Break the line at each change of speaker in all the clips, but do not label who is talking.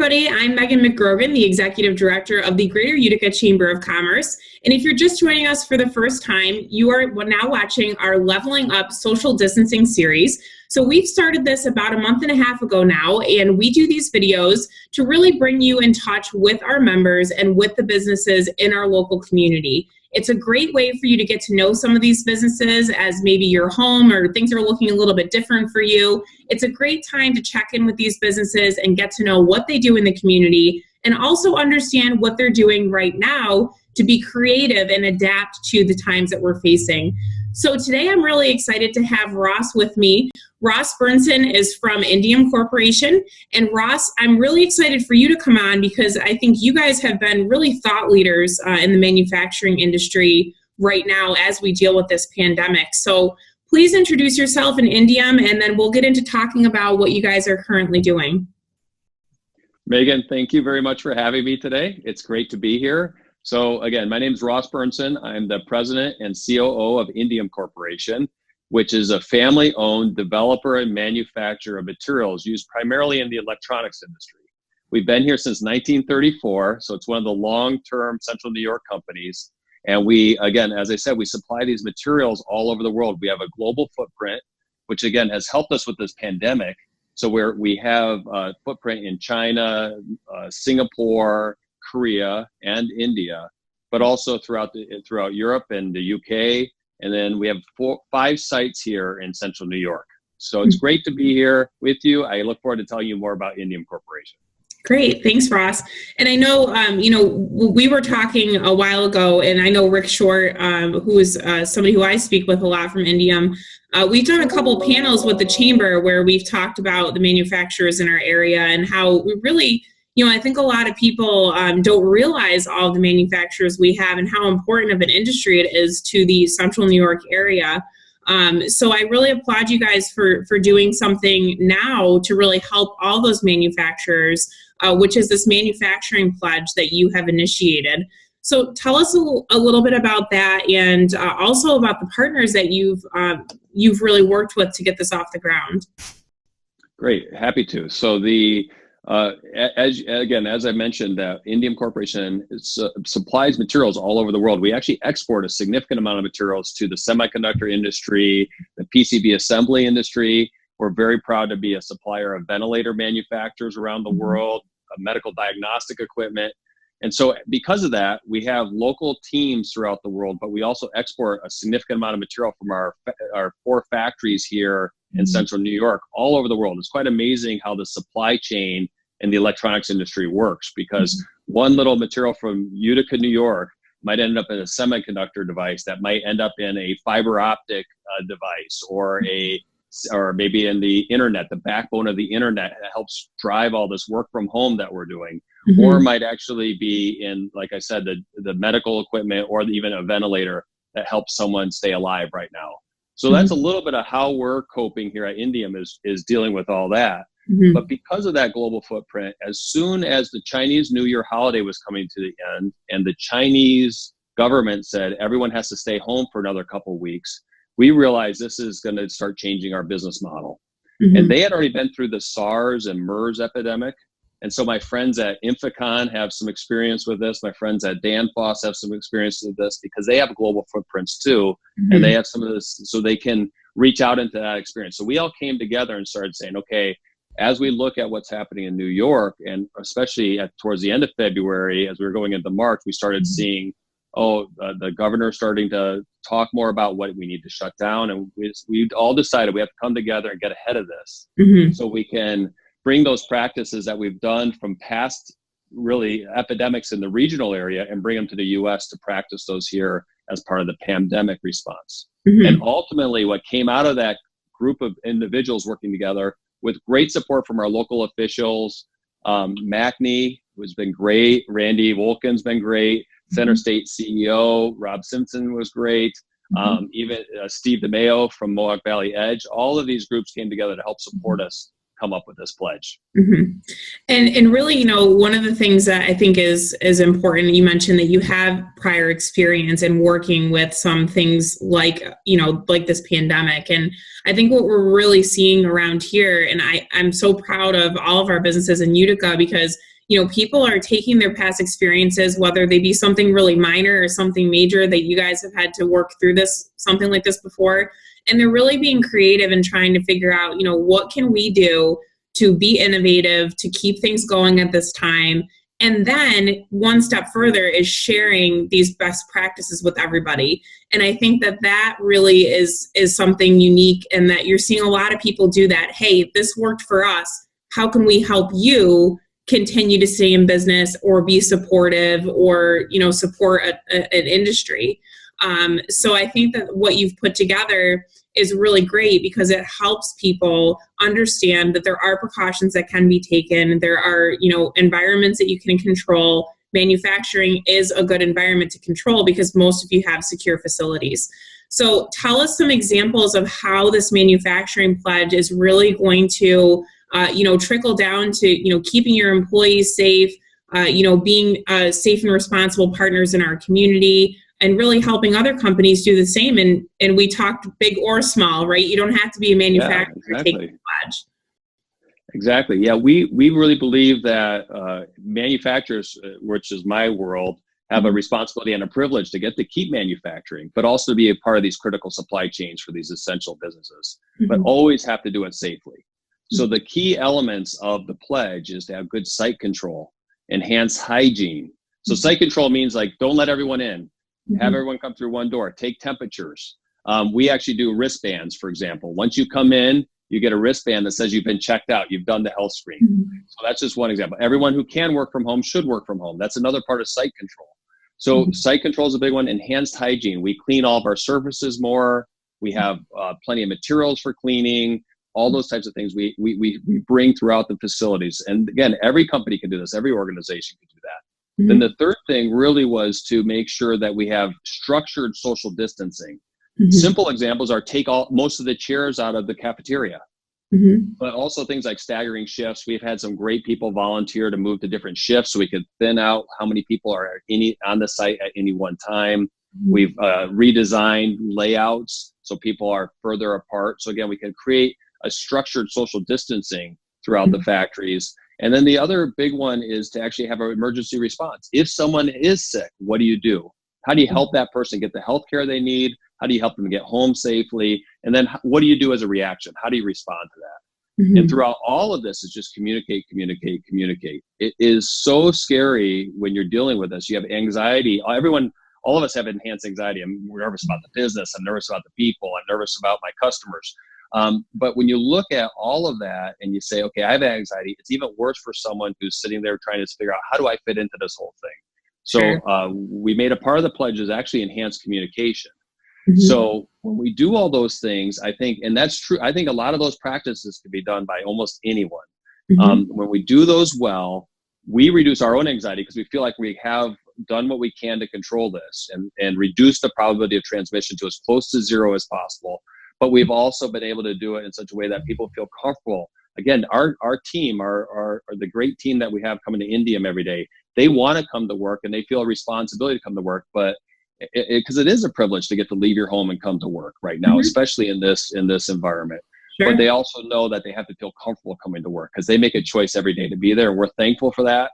everybody. I'm Meghan McGrogan, the Executive Director of the Greater Utica Chamber of Commerce. And if you're just joining us for the first time, you are now watching our Leveling Up Social Distancing series. So we've started this about a month and a half ago now, and we do these videos to really bring you in touch with our members and with the businesses in our local community. It's a great way for you to get to know some of these businesses as maybe you're home or things are looking a little bit different for you. It's a great time to check in with these businesses and get to know what they do in the community and also understand what they're doing right now to be creative and adapt to the times that we're facing. So today I'm really excited to have Ross with me. Ross Berntson is from Indium Corporation. And Ross, I'm really excited for you to come on because I think you guys have been really thought leaders in the manufacturing industry right now as we deal with this pandemic. So please introduce yourself and Indium, and then we'll get into talking about what you guys are currently doing.
Megan, thank you very much for having me today. It's great to be here. So again, my name is Ross Berntson. I'm the president and COO of Indium Corporation, which is a family-owned developer and manufacturer of materials used primarily in the electronics industry. We've been here since 1934, so it's one of the long-term Central New York companies. And we, again, as I said, we supply these materials all over the world. We have a global footprint, which again has helped us with this pandemic. So we have a footprint in China, Singapore, Korea, and India, but also throughout Europe and the UK. And then we have 5 sites here in Central New York. So it's great to be here with you. I look forward to telling you more about Indium Corporation.
Great. Thanks, Ross. And I know, we were talking a while ago, and I know Rick Short, who is somebody who I speak with a lot from Indium, we've done a couple panels with the Chamber where we've talked about the manufacturers in our area and how we really, I think a lot of people don't realize all of the manufacturers we have and how important of an industry it is to the Central New York area. So I really applaud you guys for doing something now to really help all those manufacturers, which is this manufacturing pledge that you have initiated. So tell us a little bit about that and also about the partners that you've really worked with to get this off the ground. Great,
happy to. So as I mentioned, Indium Corporation supplies materials all over the world. We actually export a significant amount of materials to the semiconductor industry, the PCB assembly industry. We're very proud to be a supplier of ventilator manufacturers around the world, medical diagnostic equipment. And so because of that, we have local teams throughout the world, but we also export a significant amount of material from our 4 factories here in Central New York all over the world. It's quite amazing how the supply chain in the electronics industry works, because one little material from Utica, New York might end up in a semiconductor device that might end up in a fiber optic device or maybe in the internet, the backbone of the internet that helps drive all this work from home that we're doing, or might actually be in, like I said, the medical equipment or even a ventilator that helps someone stay alive right now. So that's a little bit of how we're coping here at Indium is dealing with all that. But because of that global footprint, as soon as the Chinese New Year holiday was coming to the end and the Chinese government said everyone has to stay home for another couple of weeks, we realized this is going to start changing our business model. And they had already been through the SARS and MERS epidemic. And so my friends at Inficon have some experience with this. My friends at Danfoss have some experience with this because they have global footprints too. And they have some of this, so they can reach out into that experience. So we all came together and started saying, okay, as we look at what's happening in New York, and especially towards the end of February, as we were going into March, we started seeing, the governor starting to talk more about what we need to shut down. And we all decided we have to come together and get ahead of this so we can bring those practices that we've done from past really epidemics in the regional area and bring them to the US to practice those here as part of the pandemic response. And ultimately what came out of that group of individuals working together with great support from our local officials, MACNY has been great, Randy Wolkin's been great, Center State CEO Rob Simpson was great, even Steve DeMayo from Mohawk Valley Edge. All of these groups came together to help support us come up with this pledge.
And really, one of the things that I think is important, you mentioned that you have prior experience in working with some things like this pandemic. And I think what we're really seeing around here, and I'm so proud of all of our businesses in Utica because people are taking their past experiences, whether they be something really minor or something major that you guys have had to work through something like this before. And they're really being creative and trying to figure out, what can we do to be innovative, to keep things going at this time. And then one step further is sharing these best practices with everybody. And I think that really is something unique, and that you're seeing a lot of people do that. Hey, this worked for us. How can we help you continue to stay in business or be supportive or, support an industry? So I think that what you've put together is really great, because it helps people understand that there are precautions that can be taken. There are, environments that you can control. Manufacturing is a good environment to control because most of you have secure facilities. So tell us some examples of how this manufacturing pledge is really going to, trickle down to, keeping your employees safe, being safe and responsible partners in our community, and really helping other companies do the same. And we talked big or small, right? You don't have to be a manufacturer to take the pledge.
Exactly. Yeah, we really believe that manufacturers, which is my world, have a responsibility and a privilege to get to keep manufacturing, but also to be a part of these critical supply chains for these essential businesses, but always have to do it safely. So the key elements of the pledge is to have good site control, enhance hygiene. So site control means like, don't let everyone in. Have everyone come through one door, take temperatures. We actually do wristbands, for example. Once you come in, you get a wristband that says you've been checked out, you've done the health screen. So that's just one example. Everyone who can work from home should work from home. That's another part of site control. So site control is a big one. Enhanced hygiene. We clean all of our surfaces more. We have plenty of materials for cleaning. All those types of things we bring throughout the facilities. And again, every company can do this. Every organization can do that. Then the third thing really was to make sure that we have structured social distancing. Simple examples are take most of the chairs out of the cafeteria, but also things like staggering shifts. We've had some great people volunteer to move to different shifts so we could thin out how many people are on the site at any one time. We've redesigned layouts so people are further apart. So again, we can create a structured social distancing throughout the factories. And then the other big one is to actually have an emergency response. If someone is sick, what do you do? How do you help that person get the health care they need? How do you help them get home safely? And then what do you do as a reaction? How do you respond to that? And throughout all of this is just communicate. It is so scary when you're dealing with this. You have anxiety. All of us have enhanced anxiety. I'm nervous about the business. I'm nervous about the people. I'm nervous about my customers. But when you look at all of that and you say, okay, I have anxiety, it's even worse for someone who's sitting there trying to figure out, how do I fit into this whole thing? So we made a part of the pledge is actually enhanced communication. So when we do all those things, I think, and that's true, I think a lot of those practices can be done by almost anyone. When we do those well, we reduce our own anxiety because we feel like we have done what we can to control this and reduce the probability of transmission to as close to zero as possible. But we've also been able to do it in such a way that people feel comfortable. Again, our team, our the great team that we have coming to Indium every day, they want to come to work and they feel a responsibility to come to work, but because it is a privilege to get to leave your home and come to work right now, especially in this environment. But they also know that they have to feel comfortable coming to work because they make a choice every day to be there. And we're thankful for that.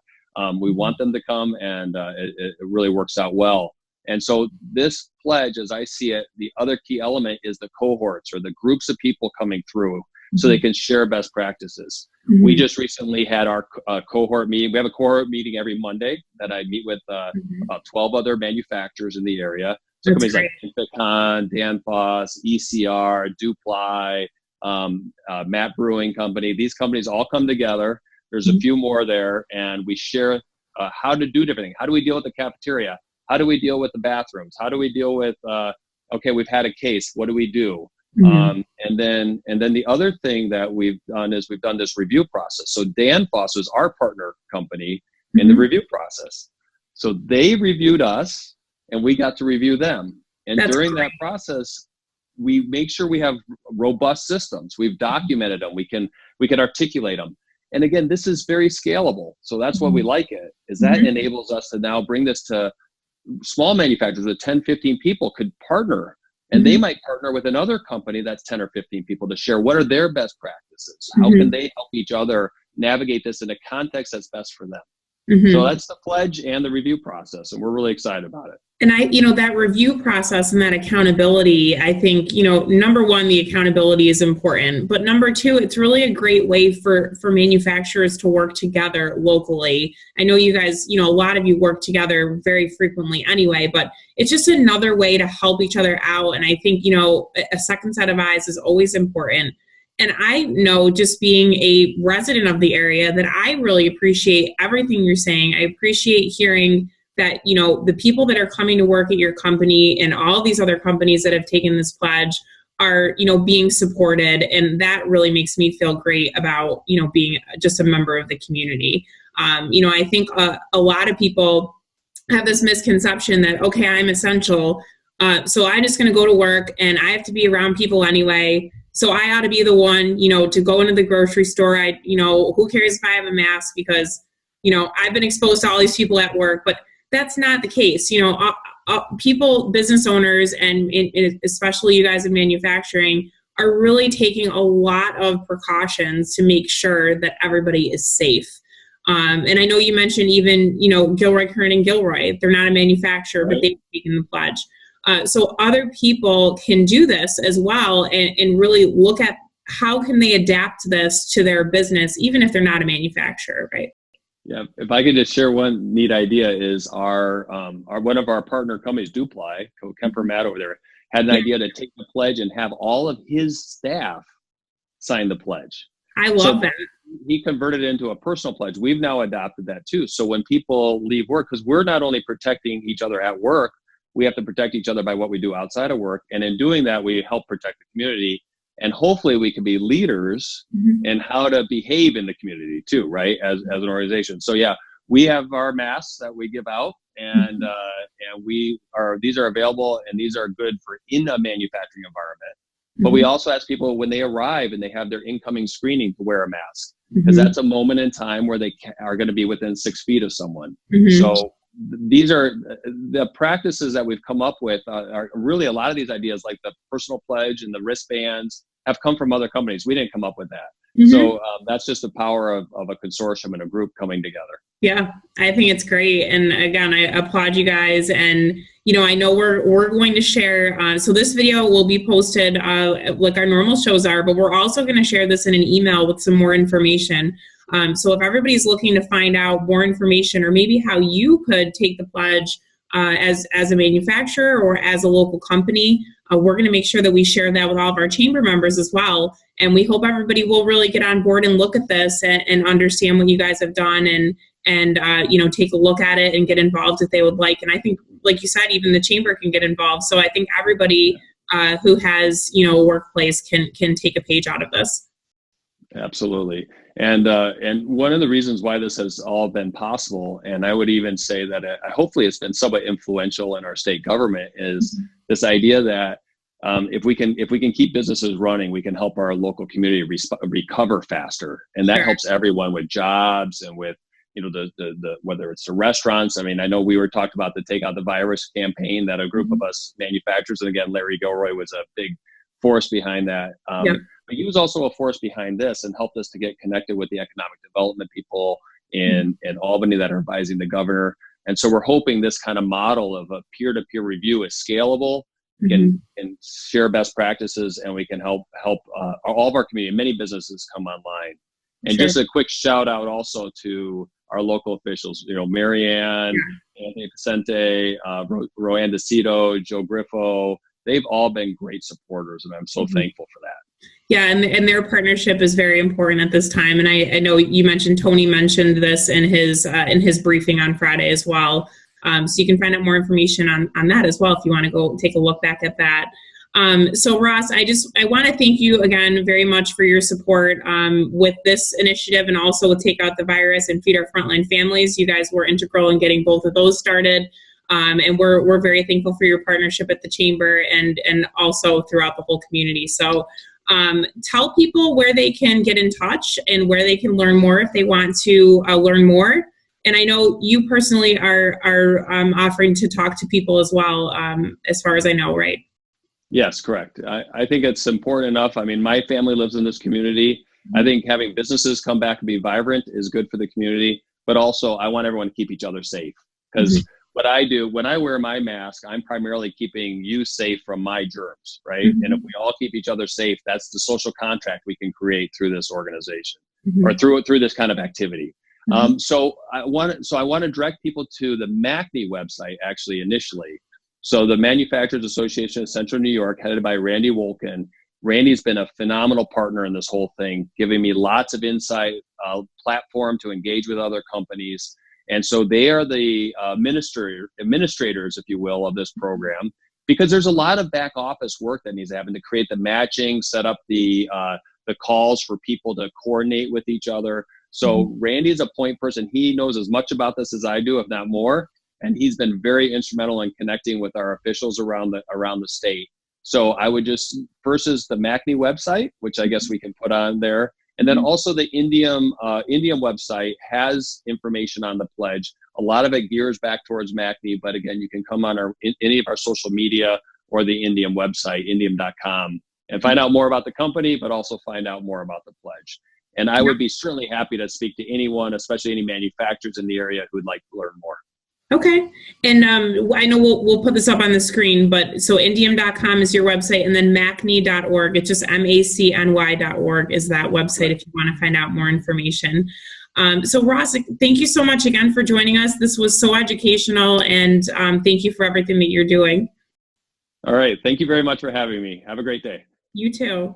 We want them to come, and it really works out well. And so this pledge, as I see it, the other key element is the cohorts or the groups of people coming through so they can share best practices. We just recently had our cohort meeting. We have a cohort meeting every Monday that I meet with about 12 other manufacturers in the area. So companies like Infocon, Danfoss, ECR, Dupli, Matt Brewing Company. These companies all come together. There's a few more there, and we share how to do different things. How do we deal with the cafeteria? How do we deal with the bathrooms? How do we deal with, okay, we've had a case, what do we do? And then the other thing that we've done is we've done this review process. So Danfoss was our partner company in the review process. So they reviewed us and we got to review them. And during that process, we make sure we have robust systems. We've documented them. We can articulate them. And again, this is very scalable. So that's why we like it, is that enables us to now bring this to small manufacturers with 10, 15 people could partner, and they might partner with another company that's 10 or 15 people to share what are their best practices. How can they help each other navigate this in a context that's best for them? So that's the pledge and the review process, and we're really excited about it.
And that review process and that accountability, I think, number one, the accountability is important, but number two, it's really a great way for manufacturers to work together locally. I know you guys, a lot of you work together very frequently anyway, but it's just another way to help each other out. And I think, a second set of eyes is always important. And I know, just being a resident of the area, that I really appreciate everything you're saying. I appreciate hearing that, the people that are coming to work at your company and all these other companies that have taken this pledge are, being supported. And that really makes me feel great about, being just a member of the community. I think a lot of people have this misconception that, okay, I'm essential, so I'm just going to go to work and I have to be around people anyway. So I ought to be the one, to go into the grocery store. Who cares if I have a mask, because, I've been exposed to all these people at work. But that's not the case. People, business owners, and especially you guys in manufacturing, are really taking a lot of precautions to make sure that everybody is safe. And I know you mentioned even, Gilroy, Kern, and Gilroy. They're not a manufacturer, right, but they've taken the pledge. So other people can do this as well, and really look at how can they adapt this to their business, even if they're not a manufacturer, right?
Yeah, if I could just share one neat idea is our one of our partner companies, Dupli, Kemper Matt over there, had an idea to take the pledge and have all of his staff sign the pledge.
I love that.
He converted it into a personal pledge. We've now adopted that too. So when people leave work, because we're not only protecting each other at work, we have to protect each other by what we do outside of work. And in doing that, we help protect the community. And hopefully we can be leaders in how to behave in the community too, right? As an organization. So yeah, we have our masks that we give out, and these are available, and these are good for in a manufacturing environment. But we also ask people when they arrive and they have their incoming screening to wear a mask, because that's a moment in time where they are going to be within 6 feet of someone. So these are the practices that we've come up with. Are really, a lot of these ideas, like the personal pledge and the wristbands, have come from other companies. We didn't come up with that. So that's just the power of a consortium and a group coming together. Yeah,
I think it's great. And again, I applaud you guys. And, I know we're going to share, so this video will be posted like our normal shows are, but we're also going to share this in an email with some more information. So if everybody's looking to find out more information, or maybe how you could take the pledge as a manufacturer or as a local company, we're going to make sure that we share that with all of our chamber members as well. And we hope everybody will really get on board and look at this and understand what you guys have done, and take a look at it and get involved if they would like. And I think, like you said, even the chamber can get involved. So I think everybody who has, a workplace can take a page out of this.
Absolutely. And one of the reasons why this has all been possible, and I would even say that hopefully it's been somewhat influential in our state government, is this idea that if we can keep businesses running, we can help our local community recover faster, and that helps everyone with jobs and with the whether it's the restaurants. I mean, I know we were talked about the Take Out the Virus campaign that a group of us manufacturers, and again, Larry Gilroy was a big force behind that. But he was also a force behind this and helped us to get connected with the economic development people in Albany that are advising the governor. And so we're hoping this kind of model of a peer-to-peer review is scalable, can share best practices, and we can help all of our community, many businesses come online. And just a quick shout out also to our local officials, Marianne, Anthony Vicente, Roanne DeCito, Joe Griffo. They've all been great supporters, and I'm so thankful for that.
Yeah, and their partnership is very important at this time. And I know you mentioned, Tony mentioned this in his briefing on Friday as well. So you can find out more information on that as well if you want to go take a look back at that. So Ross, I want to thank you again very much for your support with this initiative, and also with Take Out the Virus and Feed Our Frontline Families. You guys were integral in getting both of those started. And we're very thankful for your partnership at the Chamber and also throughout the whole community. So tell people where they can get in touch and where they can learn more if they want to learn more. And I know you personally are offering to talk to people as well, as far as I know, right?
Yes, correct. I think it's important enough. I mean, my family lives in this community. I think having businesses come back and be vibrant is good for the community. but also I want everyone to keep each other safe. Because what I do, when I wear my mask, I'm primarily keeping you safe from my germs, right? And if we all keep each other safe, that's the social contract we can create through this organization or through this kind of activity. So I want to direct people to the MACNY website, actually, initially. So the Manufacturers Association of Central New York, headed by Randy Wolkin. Randy's been a phenomenal partner in this whole thing, giving me lots of insight, platform to engage with other companies. And so they are the administrators, if you will, of this program, because there's a lot of back office work that needs to happen to create the matching, set up the calls for people to coordinate with each other. So Randy's a point person. He knows as much about this as I do, if not more. And he's been very instrumental in connecting with our officials around the state. So I would just, first is the MACNY website, which I guess we can put on there. And then also the Indium website has information on the pledge. A lot of it gears back towards MACNY, but again, you can come on any of our social media or the Indium website, indium.com, and find out more about the company, but also find out more about the pledge. And I would be certainly happy to speak to anyone, especially any manufacturers in the area who would like to learn more.
Okay. And I know we'll put this up on the screen, but so indium.com is your website, and then macny.org. It's just macny.org is that website if you want to find out more information. So Ross, thank you so much again for joining us. This was so educational, and thank you for everything that you're doing.
All right. Thank you very much for having me. Have a great day.
You too.